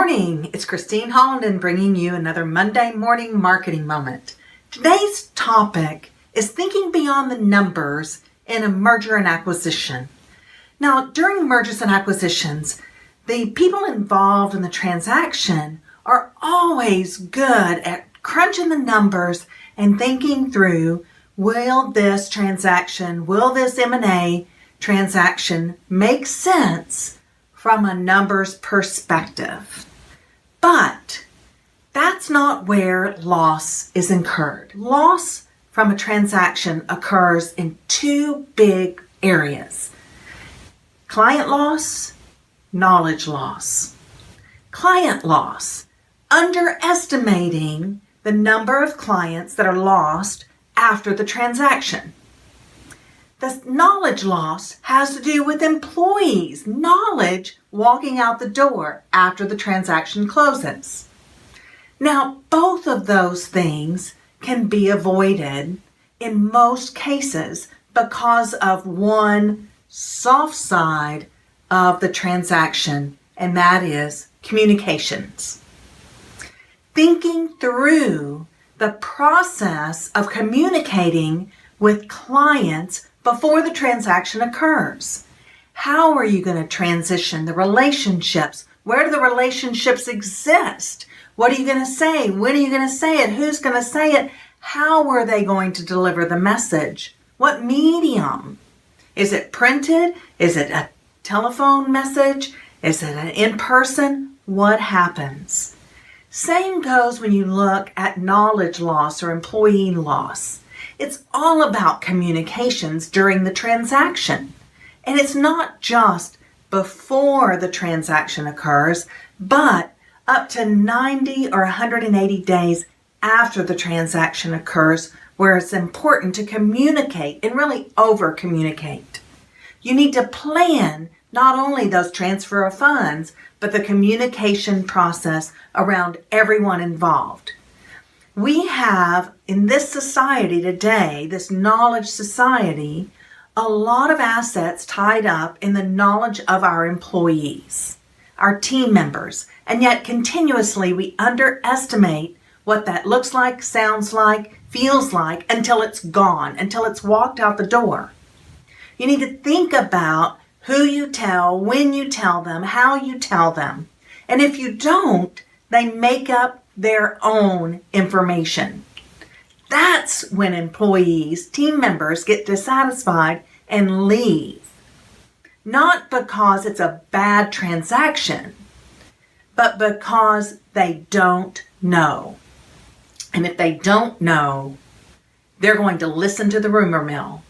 morning. It's Christine Hollenden bringing you another Monday morning marketing moment. Today's topic is thinking beyond the numbers in a merger and acquisition. Now, during mergers and acquisitions, the people involved in the transaction are always good at crunching the numbers and thinking through, will this M&A transaction make sense from a numbers perspective? But that's not where loss is incurred. Loss from a transaction occurs in two big areas: client loss, knowledge loss. Client loss, underestimating the number of clients that are lost after the transaction. The knowledge loss has to do with employees' knowledge walking out the door after the transaction closes. Now, both of those things can be avoided in most cases because of one soft side of the transaction, and that is communications. Thinking through the process of communicating with clients before the transaction occurs. How are you going to transition the relationships? Where do the relationships exist? What are you going to say? When are you going to say it? Who's going to say it? How are they going to deliver the message? What medium? Is it printed? Is it a telephone message? Is it an in-person? What happens? Same goes when you look at knowledge loss or employee loss. It's all about communications during the transaction. And it's not just before the transaction occurs, but up to 90 or 180 days after the transaction occurs, where it's important to communicate and really over-communicate. You need to plan not only those transfer of funds, but the communication process around everyone involved. We have, in this society today, this knowledge society, a lot of assets tied up in the knowledge of our employees, our team members, and yet continuously we underestimate what that looks like, sounds like, feels like until it's gone, until it's walked out the door. You need to think about who you tell, when you tell them, how you tell them. And if you don't, they make up their own information. That's when employees, team members get dissatisfied and leave. Not because it's a bad transaction, but because they don't know. And if they don't know, they're going to listen to the rumor mill.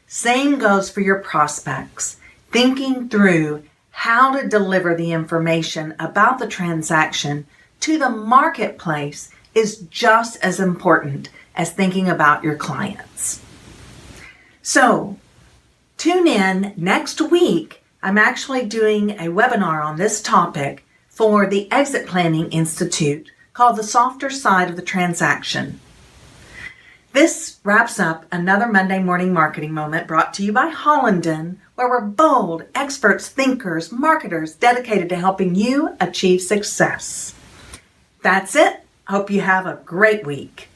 Same goes for your prospects. Thinking through how to deliver the information about the transaction to the marketplace is just as important as thinking about your clients. So, tune in next week. I'm actually doing a webinar on this topic for the Exit Planning Institute called The Softer Side of the Transaction. This wraps up another Monday morning marketing moment brought to you by Hollenden, where we're bold, experts, thinkers, marketers dedicated to helping you achieve success. That's it. Hope you have a great week.